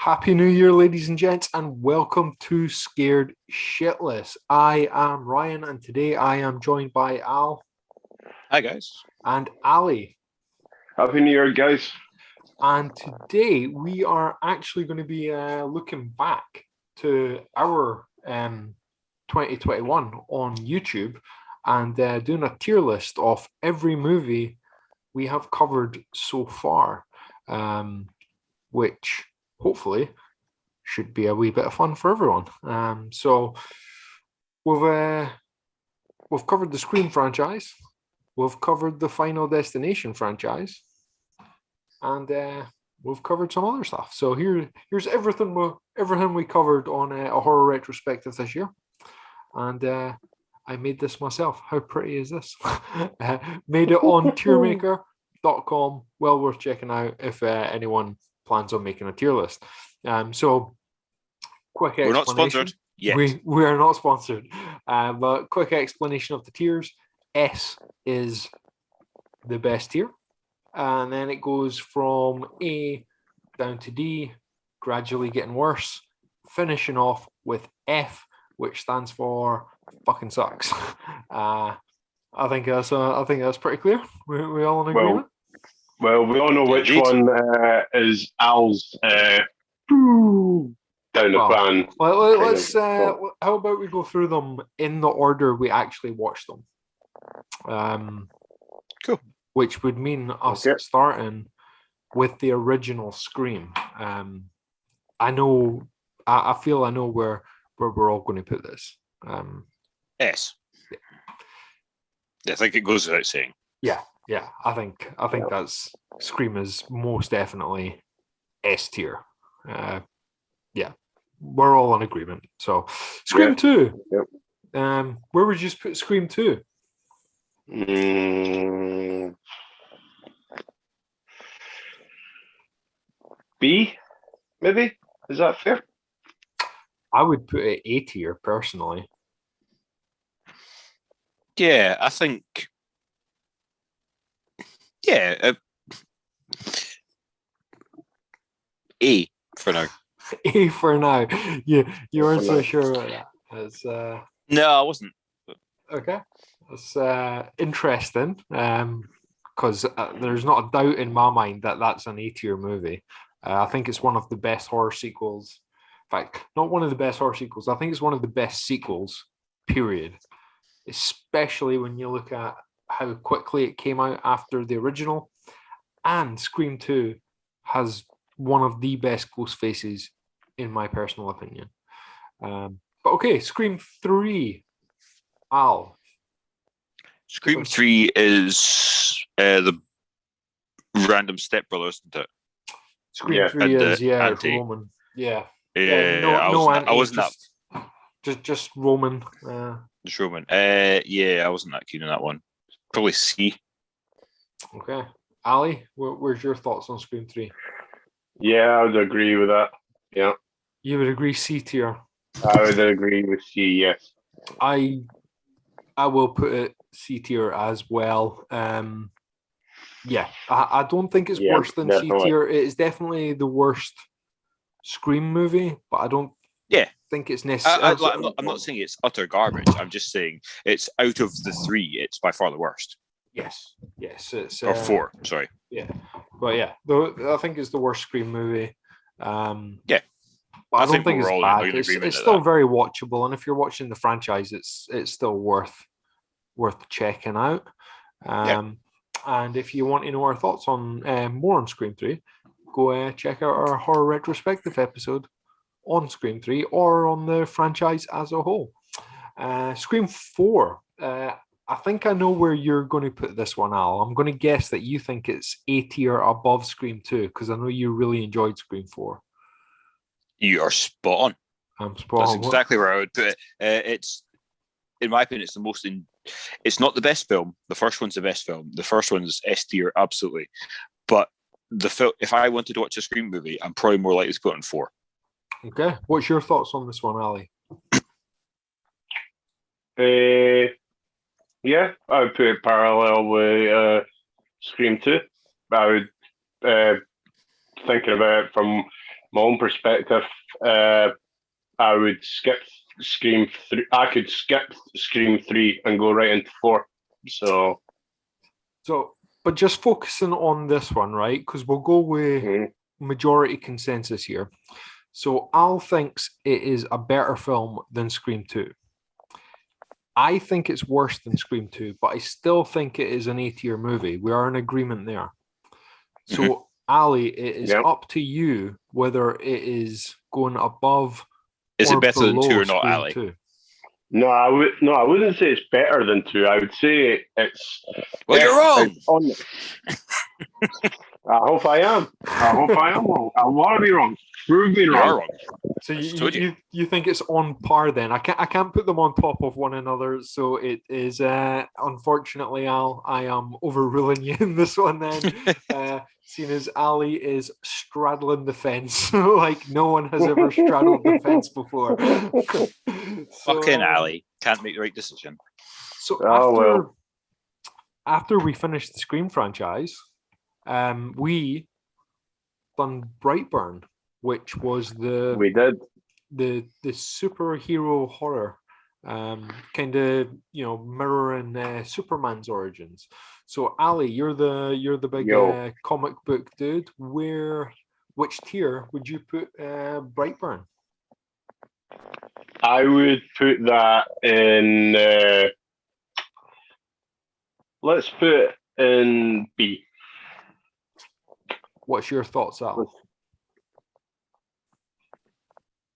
Happy New Year, ladies and gents, and welcome to Scared Shitless. I am Ryan, and today I am joined by Al. Hi, guys. And Ali. Happy New Year, guys. And today we are actually going to be looking back to our 2021 on YouTube and doing a tier list of every movie we have covered so far, which hopefully should be a wee bit of fun for everyone. So we've covered the Scream franchise, we've covered the Final Destination franchise, and we've covered some other stuff. So here's everything we covered on a horror retrospective this year, and I made this myself. How pretty is this? Made it on tiermaker.com. Well worth checking out if anyone plans on making a tier list. So quick explanation. We're not sponsored yet. We are not sponsored. But quick explanation of the tiers. S is the best tier. And then it goes from A down to D, gradually getting worse, finishing off with F, which stands for fucking sucks. I think that's pretty clear. We all in agreement? Well, we all know which one is Al's down the fan. Well, let's. How about we go through them in the order we actually watched them? Cool. Which would mean us starting with the original Scream. I feel I know where we're all going to put this. S. I think it goes without saying. Yeah, I think that's Scream is most definitely S tier. Yeah, we're all in agreement. So Scream 2. Yep. Where would you put Scream 2? B, maybe? Is that fair? I would put it A tier personally. Yeah, I think. Yeah, A for now. A for now. You weren't so sure about that. It's, No, I wasn't. Okay, that's interesting. Because there's not a doubt in my mind that that's an A tier movie. I think it's one of the best horror sequels. In fact, not one of the best horror sequels. I think it's one of the best sequels. Period. Especially when you look at how quickly it came out after the original, and Scream 2 has one of the best ghost faces in my personal opinion. But okay, Scream 3. Al. Scream 3 is the random stepbrother, isn't it? Scream 3 is it's Roman. Yeah. I wasn't just Roman. Just Roman. I wasn't that keen on that one. Probably C. Okay. Ali, where's your thoughts on Scream 3? Yeah, I would agree with that. Yeah. You would agree C tier? I would agree with C, yes. I will put it C tier as well. I don't think it's worse than definitely. C tier. It is definitely the worst Scream movie, but I don't think it's necessary. I'm not saying it's utter garbage. I'm just saying it's out of the three, it's by far the worst. Yes, it's or four. Sorry. Yeah, but I think it's the worst Scream movie. But I don't think it's bad. It's still very watchable, and if you're watching the franchise, it's still worth checking out. And if you want to know our thoughts on more on Scream 3, go check out our horror retrospective episode on Scream 3 or on the franchise as a whole. Scream 4. I think I know where you're going to put this one, Al. I'm going to guess that you think it's A tier above Scream 2 because I know you really enjoyed Scream 4. You are spot on. I'm spot on. That's exactly where I would put it. It's, in my opinion, it's the most. It's not the best film. The first one's the best film. The first one's S tier, absolutely. But if I wanted to watch a Scream movie, I'm probably more likely to put it on 4. Okay. What's your thoughts on this one, Ali? Yeah, I would put it parallel with Scream 2. I would, thinking about it from my own perspective, I would skip Scream 3. I could skip Scream 3 and go right into 4. So, but just focusing on this one, right? Because we'll go with majority consensus here. So Al thinks it is a better film than Scream 2. I think it's worse than Scream 2, but I still think it is an A-tier movie. We are in agreement there. So, Ali, it is up to you whether it is going above. Is it better than 2 or not, Ali? 2. No, I wouldn't say it's better than 2. I would say it's. Well, you're wrong. I hope I am. Wrong. I want to be wrong. Prove me wrong. So you think it's on par then? I can't put them on top of one another. So it is. Unfortunately, Al, I am overruling you in this one. Then, seeing as Ali is straddling the fence like no one has ever straddled the fence before. Fucking Ali can't make the right decision. So after we finished the Scream franchise. We done Brightburn, which was the superhero horror, kind of mirroring Superman's origins. So Ali, you're the big comic book dude. Which tier would you put Brightburn? I would put that in. Let's put it in B. What's your thoughts, Al?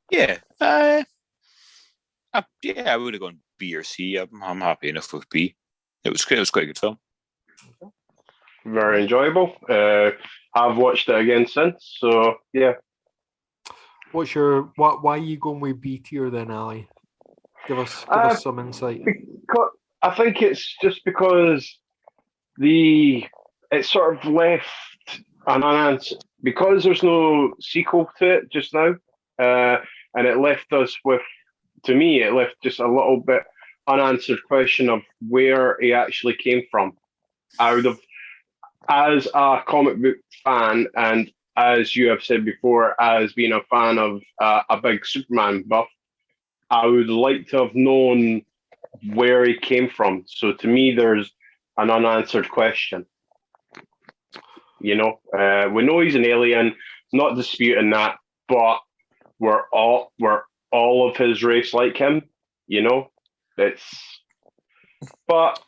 Yeah, I would have gone B or C. I'm happy enough with B. It was quite a good film. Okay. Very enjoyable. I've watched it again since, so yeah. Why are you going with B tier then, Ali? Give us some insight. I think it's just because it's sort of left an unanswered, because there's no sequel to it just now, and it left us with, to me, it left just a little bit unanswered question of where he actually came from. I would have, as a comic book fan, and as you have said before, as being a fan of a big Superman buff, I would like to have known where he came from. So to me, there's an unanswered question. We know he's an alien, not disputing that, but we're all of his race like him, But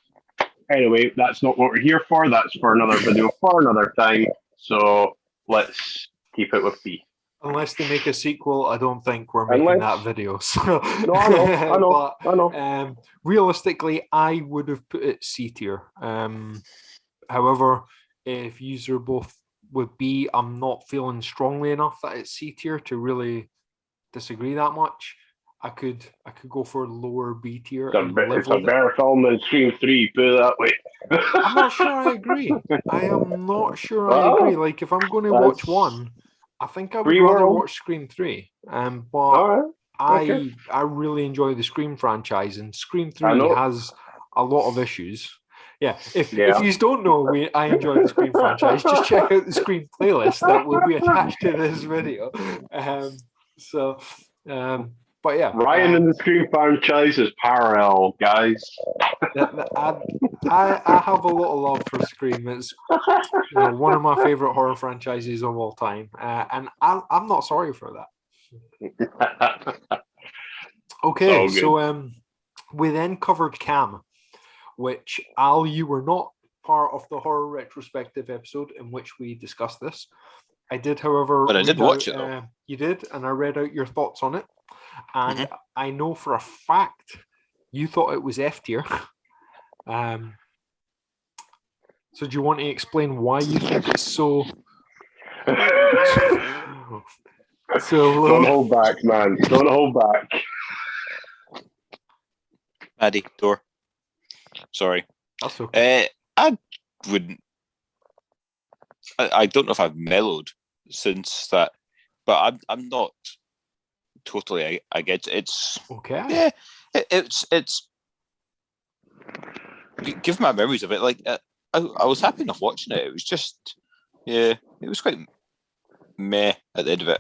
anyway, that's not what we're here for. That's for another video for another time. So let's keep it with B. Unless they make a sequel, I don't think we're making that video. So. No, I know. But, realistically, I would have put it C tier. However, if you are both with B, I'm not feeling strongly enough that it's C tier to really disagree that much. I could go for lower B tier. It's a better film than Scream 3, put it that way. I'm not sure I agree. I am not sure I agree. Like, if I'm going to watch one, I think I would rather watch Scream 3. But I really enjoy the Scream franchise, and Scream 3 has a lot of issues. Yeah, if you don't know, I enjoy the Scream franchise. Just check out the Scream playlist that will be attached to this video. But yeah, Ryan and the Scream franchise is parallel, guys. I have a lot of love for Scream. It's one of my favorite horror franchises of all time, and I'm not sorry for that. Okay, so we then covered Cam, which, Al, you were not part of the horror retrospective episode in which we discussed this. I did, however, but I did watch it though. You did, and I read out your thoughts on it, and I know for a fact you thought it was F tier. So do you want to explain why you think it's so? So don't hold back, man. Don't hold back. Maddie, door. Sorry. That's okay. I wouldn't. I don't know if I've mellowed since that, but I'm not totally. I get it's okay. Yeah, it's. Given my memories of it, like I was happy enough watching it. It was just, it was quite meh at the end of it.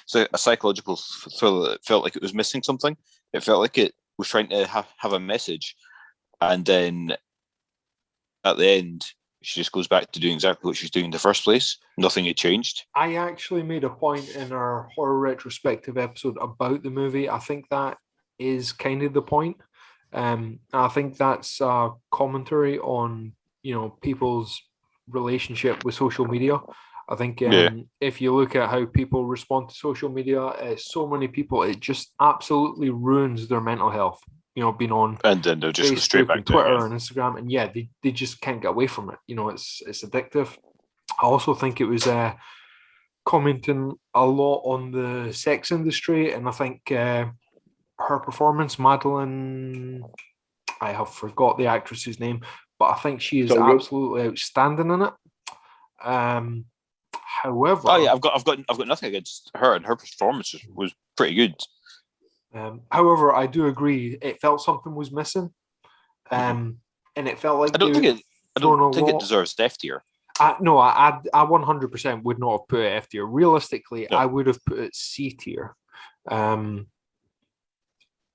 So a psychological thriller that felt like it was missing something. It felt like it was trying to have a message, and then at the end, she just goes back to doing exactly what she was doing in the first place. Nothing had changed. I actually made a point in our horror retrospective episode about the movie. I think that is kind of the point. I think that's a commentary on, people's relationship with social media. I think if you look at how people respond to social media, so many people, it just absolutely ruins their mental health. Being on and then they'll just Facebook go straight back and to Twitter and Instagram, and they just can't get away from it. It's addictive. I also think it was commenting a lot on the sex industry, and I think her performance, Madeline, I have forgot the actress's name, but I think she is absolutely outstanding in it. However, I've got nothing against her, and her performance was pretty good. However, I do agree. It felt something was missing, and it felt like I don't think it deserves F tier. No, I 100% would not have put it F tier. Realistically, no. I would have put it C tier.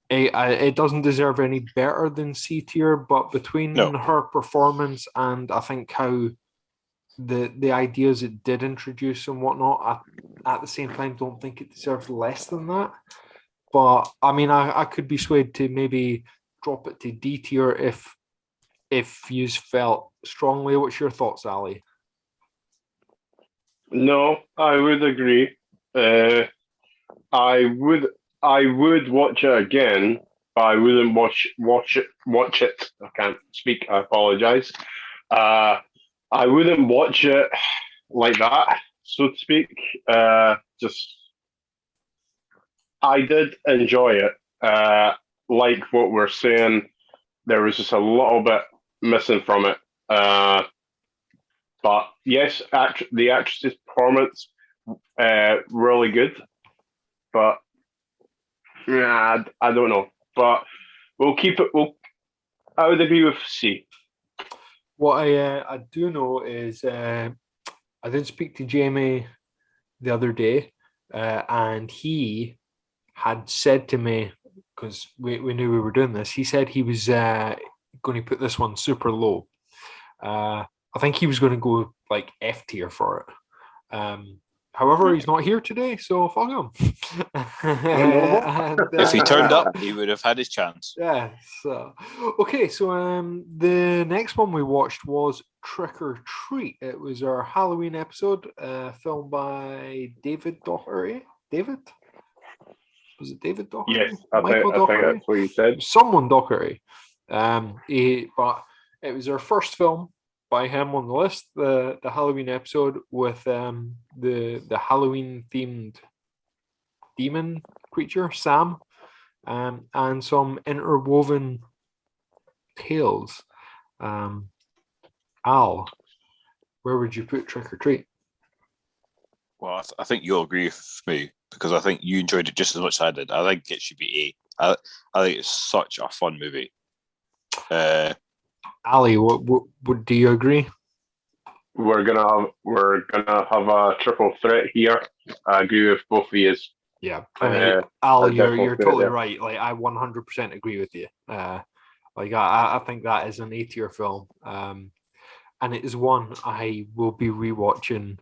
It doesn't deserve any better than C tier, but between her performance and I think how the ideas it did introduce and whatnot, I, at the same time, don't think it deserves less than that. But I mean, I could be swayed to maybe drop it to D tier if you felt strongly. What's your thoughts, Ali? No, I would agree. I would watch it again, but I wouldn't watch it. I can't speak. I apologize. I wouldn't watch it like that, so to speak. I did enjoy it. Like what we're saying, there was just a little bit missing from it. But yes, the actress's performance, really good. But I don't know. But we'll keep it. I would agree with C. What I do know is I did speak to Jamie the other day, and he had said to me, because we knew we were doing this, he said he was going to put this one super low. I think he was going to go like F tier for it. However, he's not here today, so fuck him. If he turned up, he would have had his chance. Yeah. So, okay. So the next one we watched was Trick or Treat. It was our Halloween episode, filmed by David Doherty. David? Was it David Doherty? Yes, I think that's what you said. Someone Doherty. But it was our first film by him on the list, the Halloween episode with the Halloween themed demon creature Sam, and some interwoven tales. Al, where would you put Trick or Treat? Well, I think you'll agree with me because I think you enjoyed it just as much as I did. I think it should be A. I think it's such a fun movie. Ali, what do you agree? We're gonna have a triple threat here. I agree with both of you. Yeah, I mean, Al, you're totally right. Like, I 100% agree with you. I think that is an A tier film, and it is one I will be rewatching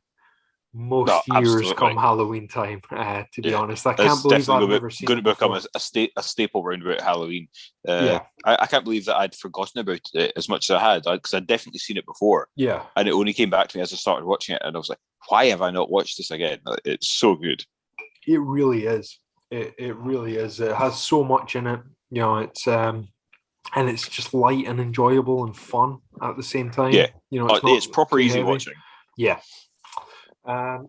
most years come Halloween time. To be honest, I can't believe I've never seen it. Going to become a staple round about Halloween. I can't believe that I'd forgotten about it as much as I had, because I'd definitely seen it before. Yeah, and it only came back to me as I started watching it, and I was like, "Why have I not watched this again?" It's so good. It really is. It really is. It has so much in it. It's and it's just light and enjoyable and fun at the same time. Yeah, it's proper easy watching. Yeah.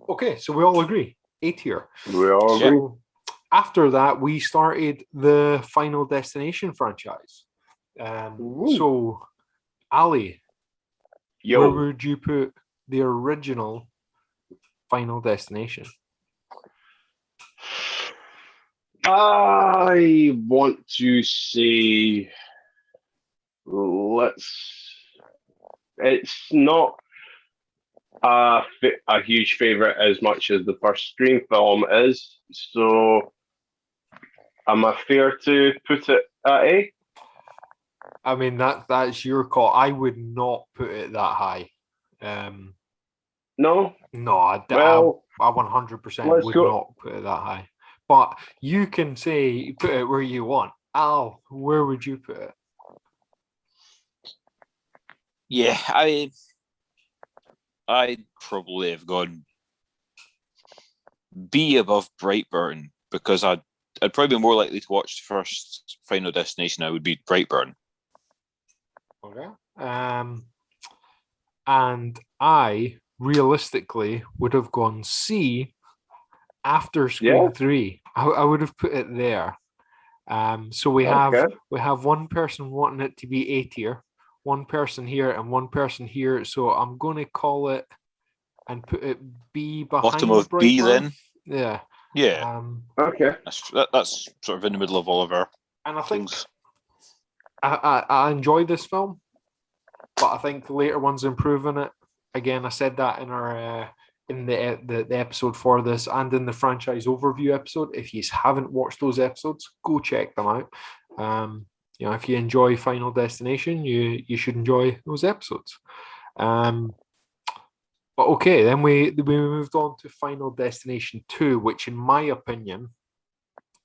Okay, so we all agree. A tier. We all agree. After that, we started the Final Destination franchise. So, Ali, where would you put the original Final Destination? I want to say, it's not. a huge favorite as much as the first Scream film is. So, am I fair to put it at A? I mean, that's your call. I would not put it that high. No? No, I 100% would not put it that high. But you can say put it where you want. Al, where would you put it? Yeah, I'd probably have gone B above Brightburn because I'd probably be more likely to watch the first Final Destination. I would be Brightburn. Okay. And I realistically would have gone C after Scream 3. I would have put it there. So we have one person wanting it to be A tier, one person here, and one person here. So I'm going to call it and put it B behind bottom of Brightburn. B then. Yeah. Yeah. Okay. That's sort of in the middle of all of our. And I think I enjoy this film, but I think the later ones improving it. Again, I said that in our in the episode for this and in the franchise overview episode. If you haven't watched those episodes, go check them out. If you enjoy Final Destination, you should enjoy those episodes. But okay, then we moved on to Final Destination 2, which in my opinion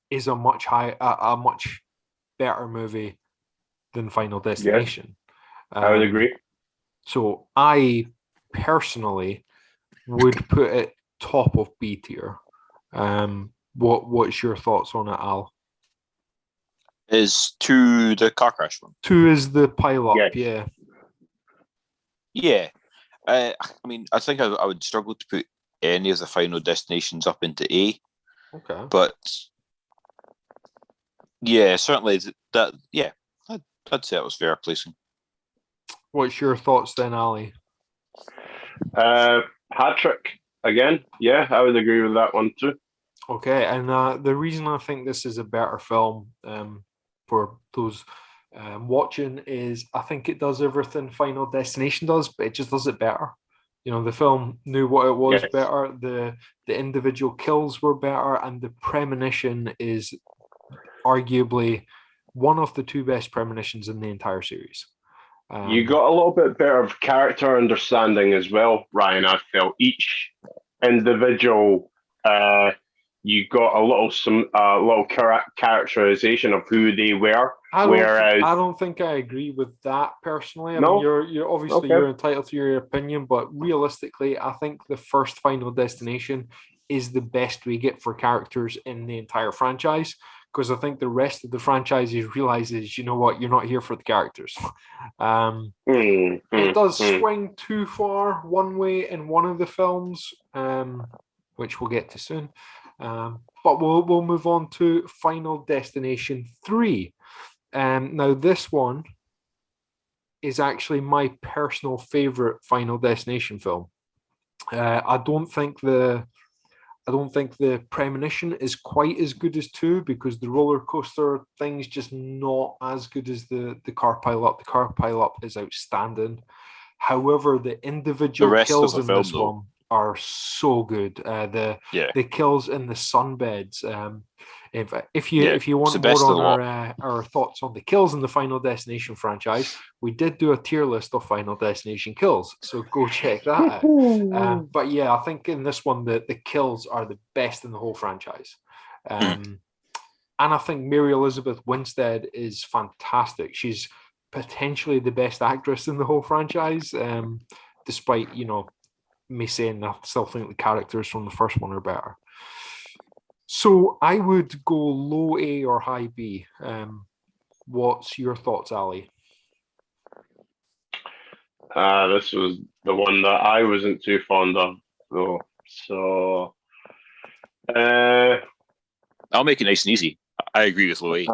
is a much better movie than Final Destination. Yes, I would agree. So I personally would put it top of B tier. What's your thoughts on it, Al? Is 2 the car crash one? 2 is the pile up, yeah. Yeah. I mean, I think I would struggle to put any of the Final Destinations up into A. Okay. But yeah, certainly that. Yeah, I'd say that was fair placing. What's your thoughts then, Ali? Hat trick again. Yeah, I would agree with that one too. Okay, and the reason I think this is a better film for those watching is I think it does everything Final Destination does, but it just does it better. The film knew what it was better. The individual kills were better, and the premonition is arguably one of the 2 best premonitions in the entire series. You got a little bit better of character understanding as well, Ryan. I felt each individual, you got a little characterization of who they were. I don't think I agree with that personally. I mean, you're obviously you're entitled to your opinion, but realistically, I think the first Final Destination is the best we get for characters in the entire franchise. Because I think the rest of the franchises realizes, you know what, you're not here for the characters. It does swing too far one way in one of the films, which we'll get to soon. But we'll move on to Final Destination 3. Now this one is actually my personal favorite Final Destination film. I don't think the premonition is quite as good as 2 because the roller coaster thing's just not as good as the car pile up. The car pile up is outstanding. However, the individual kills in this one are so good. The kills in the sunbeds. If you want more on our thoughts on the kills in the Final Destination franchise, we did do a tier list of Final Destination kills, so go check that out. But yeah, I think in this one the kills are the best in the whole franchise. And I think Mary Elizabeth Winstead is fantastic. She's potentially the best actress in the whole franchise, despite me saying I still think the characters from the first one are better. So I would go low A or high B. What's your thoughts, Ali? This was the one that I wasn't too fond of, though. So I'll make it nice and easy. I agree with low A.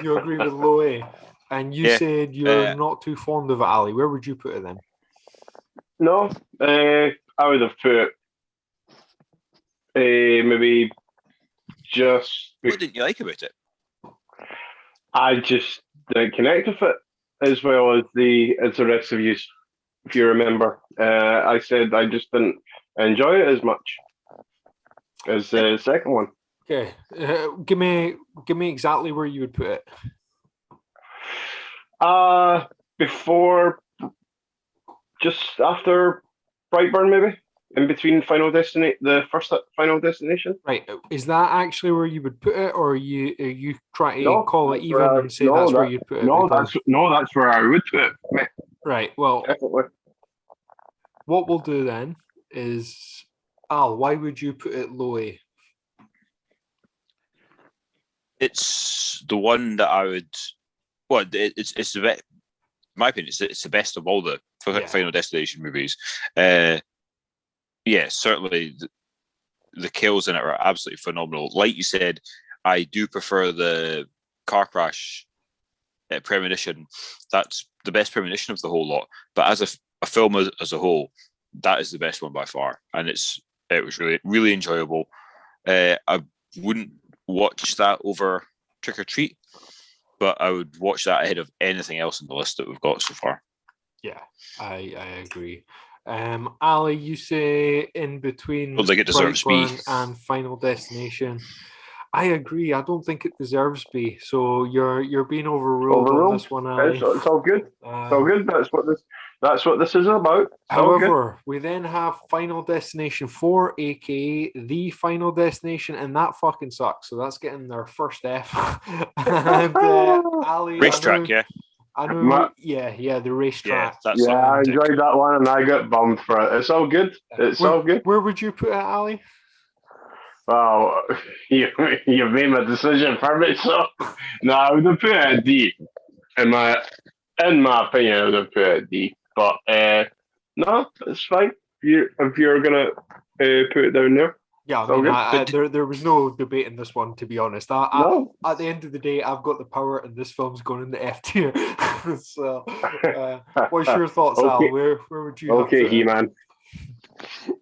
You agree with low A, and you said you're not too fond of it, Ali. Where would you put it then? No, I would have put maybe just. What didn't you like about it? I just didn't connect with it as well as the rest of you. if you remember. I said I just didn't enjoy it as much as the second one. Okay, give me exactly where you would put it. Before, just after Brightburn, maybe in between the first Final Destination. Right, is that actually where you would put it, or are you trying to call it even and say that's where you'd put it? That's where I would put it. Right. Well, definitely. What we'll do then is, Al, why would you put it low A? It's the one that I would. Well, it's the best. In my opinion, it's the best of all the Final Destination movies. Certainly the kills in it are absolutely phenomenal. Like you said, I do prefer the car crash premonition. That's the best premonition of the whole lot. But as a film as a whole, that is the best one by far, and it was really, really enjoyable. I wouldn't watch that over Trick or Treat, but I would watch that ahead of anything else in the list that we've got so far. Yeah, I agree. Ali, you say in between Brightburn and Final Destination. I agree. I don't think it deserves B. So you're being overruled on this one, Ali. It's all good. It's all good. That's what this is about. However, we then have Final Destination 4, aka The Final Destination, and that fucking sucks. So that's getting their first F. And Ali, racetrack, I know. The racetrack. I enjoyed that one, and I got bummed for it. It's all good. All good. Where would you put it, Ali? Well, you made my decision for me, so no, I would have put it at D. In my opinion, I would have put it at D. But no, it's fine. If you're gonna put it down there. Yeah, I mean, there was no debate in this one, to be honest. No. At the end of the day, I've got the power, and this film's going in the F tier. So, what's your thoughts, okay. Al? Where would you? Okay, He-Man.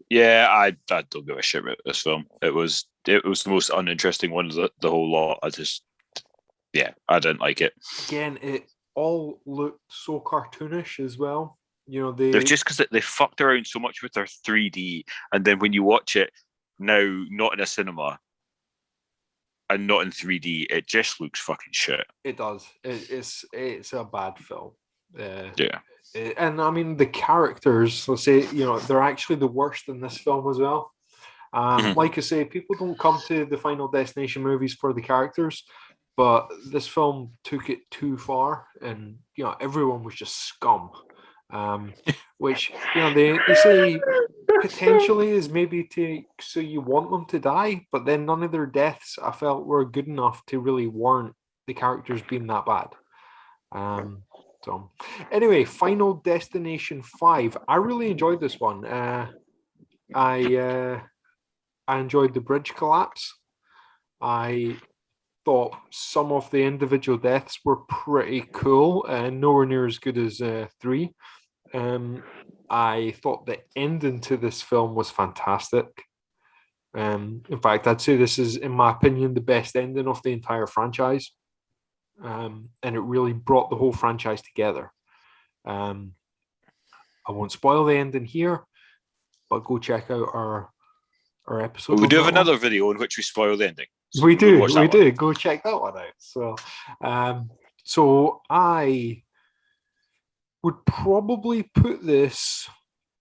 Yeah, I don't give a shit about this film. It was the most uninteresting one of the whole lot. I didn't like it. Again, it all looked so cartoonish as well. They're just because they fucked around so much with their 3D, and then when you watch it now, not in a cinema and not in 3D, it just looks fucking shit. It does. It's a bad film. Yeah. And I mean, the characters, let's say, they're actually the worst in this film as well. Like I say, people don't come to the Final Destination movies for the characters, but this film took it too far, and everyone was just scum. Which they say potentially is maybe so you want them to die, but then none of their deaths I felt were good enough to really warrant the characters being that bad. So anyway, Final Destination 5. I really enjoyed this one. I enjoyed the bridge collapse. I thought some of the individual deaths were pretty cool and nowhere near as good as 3. I thought the ending to this film was fantastic. In fact, I'd say this is, in my opinion, the best ending of the entire franchise. And it really brought the whole franchise together. I won't spoil the ending here, but go check out our episode. We do have another video in which we spoil the ending. So we do. Go check that one out. So I would probably put this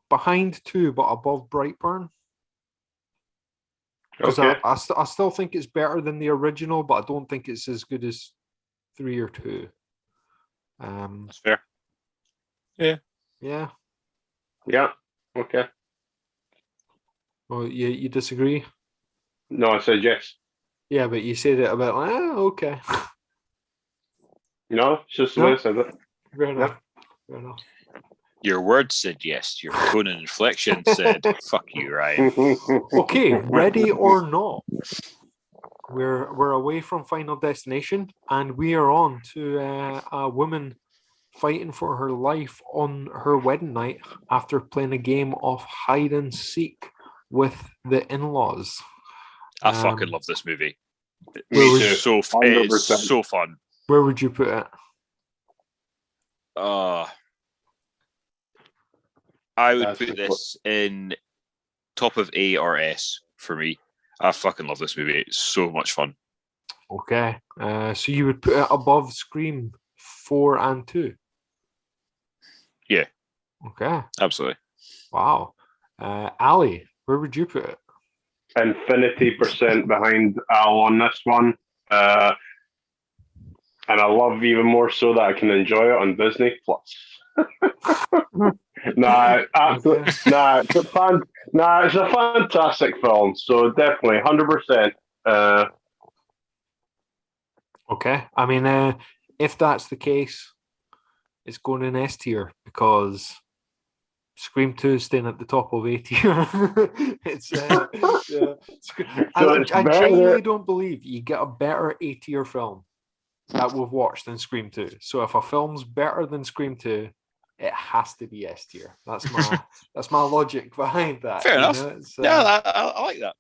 behind 2, but above Brightburn. Because I still think it's better than the original, but I don't think it's as good as 3 or 2. That's fair. Yeah. Yeah. Yeah. Okay. Well, you disagree? No, I said yes. Yeah, but you said it about okay. No, it's just the way I said it. Fair enough. Fair enough. Your words said yes. Your tone and inflection said "fuck you," Ryan. Okay, ready or not? We're away from Final Destination, and we are on to a woman fighting for her life on her wedding night after playing a game of hide and seek with the in-laws. I fucking love this movie. It's so fun. Where would you put it? I would put this in top of A or S for me. I fucking love this movie. It's so much fun. Okay. So you would put it above Scream 4 and 2? Yeah. Okay. Absolutely. Wow. Ali, where would you put it? Infinity % behind Al on this one. And I love even more so that I can enjoy it on Disney Plus. Absolutely. It's a fantastic film. So definitely 100%. Okay. I mean, if that's the case, it's going in S tier because Scream 2 is staying at the top of A tier. It's I genuinely don't believe you get a better A tier film that we've watched than Scream 2. So if a film's better than Scream 2, it has to be S tier. That's my logic behind that. Fair enough. I like that.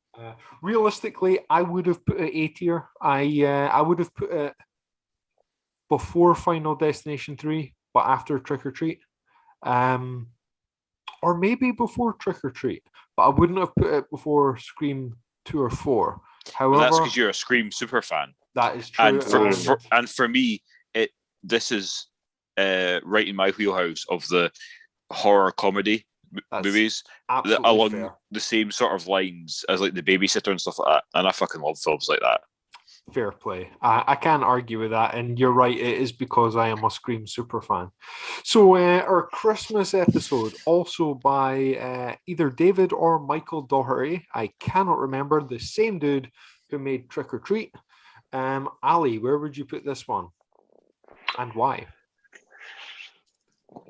Realistically, I would have put it A tier. I would have put it before Final Destination 3, but after Trick or Treat. Or maybe before Trick or Treat, but I wouldn't have put it before Scream 2 or 4. However, that's because you're a Scream super fan. That is true. And for me, this is right in my wheelhouse of the horror comedy movies along the same sort of lines as like The Babysitter and stuff like that. And I fucking love films like that. Fair play. I can't argue with that. And you're right, it is because I am a Scream super fan. So our Christmas episode, also by either David or Michael Doherty, I cannot remember, the same dude who made Trick or Treat. Ali, where would you put this one? And why?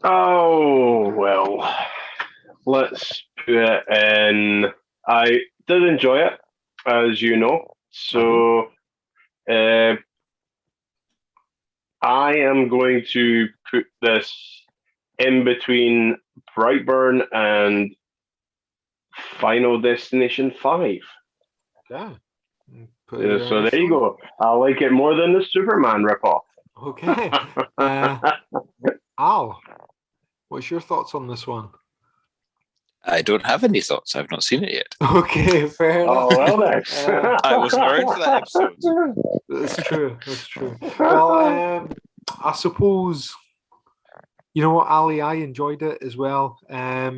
Oh, well, let's put it in. I did enjoy it, as you know. So I am going to put this in between Brightburn and Final Destination 5. Yeah. So there you go. I like it more than the Superman ripoff. Okay. Al, what's your thoughts on this one? I don't have any thoughts. I've not seen it yet. Okay, fair enough. Oh, well then. I wasn't around for that episode. That's true. Well, I suppose, you know what, Ali, I enjoyed it as well. I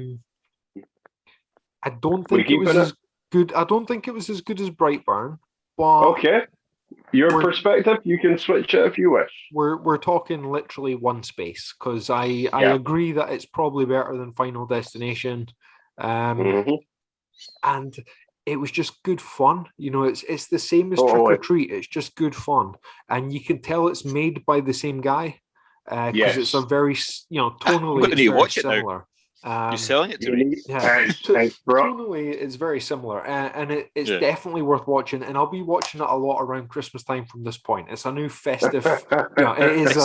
don't think it was as good. I don't think it was as good as Brightburn. But okay. Your perspective, you can switch it if you wish. We're talking literally one space, because I agree that it's probably better than Final Destination. And it was just good fun. You know, it's the same as Trick or Treat. It's just good fun, and you can tell it's made by the same guy because it's a very tonally it's very similar. You're selling it to me. Yeah, tonally it's very similar, and it's definitely worth watching. And I'll be watching it a lot around Christmas time from this point. It's a new festive. It is.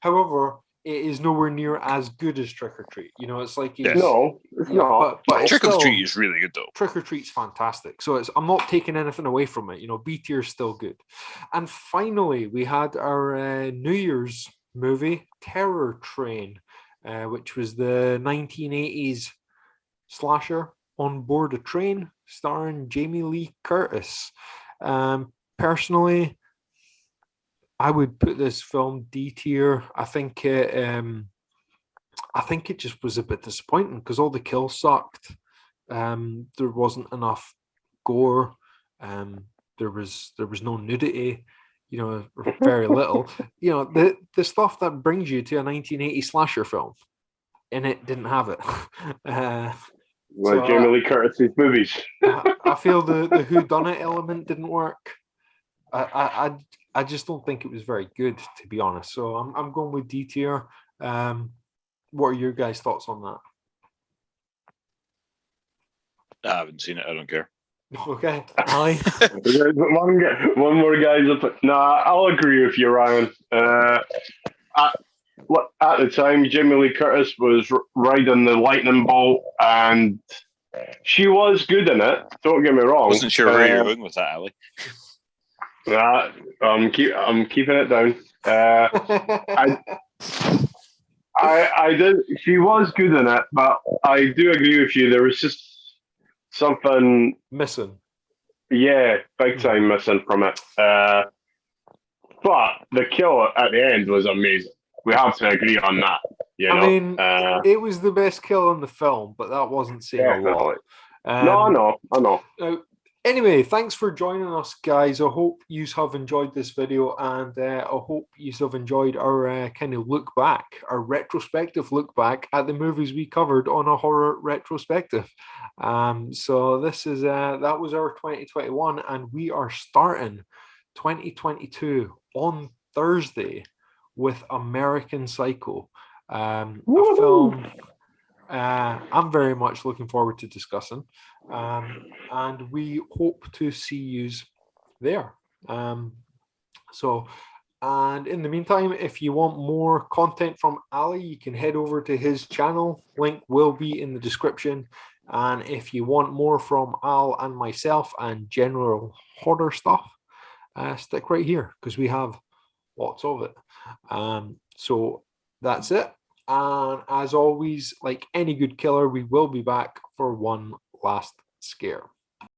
However, it is nowhere near as good as Trick or Treat. You know, it's like no, it's not. But Trick or Treat is really good though. Trick or Treat's fantastic. So I'm not taking anything away from it. You know, B tier is still good. And finally, we had our New Year's movie, Terror Train, which was the 1980s slasher On Board a Train, starring Jamie Lee Curtis. Personally, I would put this film D tier. I think it just was a bit disappointing because all the kills sucked. There wasn't enough gore. There was no nudity. You know, very little. You know, the stuff that brings you to a 1980 slasher film, and it didn't have it. Jamie Lee Curtis's movies. I feel the whodunit element didn't work. I just don't think it was very good, to be honest. So I'm going with D tier. What are your guys' thoughts on that? I haven't seen it. I don't care. Okay, Ali. one more guy's up. Nah, I'll agree with you, Ryan. At the time, Jamie Lee Curtis was riding the lightning bolt, and she was good in it. Don't get me wrong. Wasn't sure where you're going with that, Ali. I'm keeping it down. I did. She was good in it, but I do agree with you. There was just something missing. Yeah, big time missing from it. But the kill at the end was amazing. We have to agree on that. I mean, it was the best kill in the film, but that wasn't saying a lot. No, I know. Anyway, thanks for joining us, guys. I hope you have enjoyed this video, and I hope you have enjoyed our kind of look back, our retrospective look back at the movies we covered on A Horror Retrospective. So this is that was our 2021, and we are starting 2022 on Thursday with American Psycho, a film I'm very much looking forward to discussing, and we hope to see you there. And in the meantime, if you want more content from Ali, you can head over to his channel. Link will be in the description. And if you want more from Al and myself and general horror stuff, stick right here because we have lots of it. So that's it. And as always, like any good killer, we will be back for one last scare.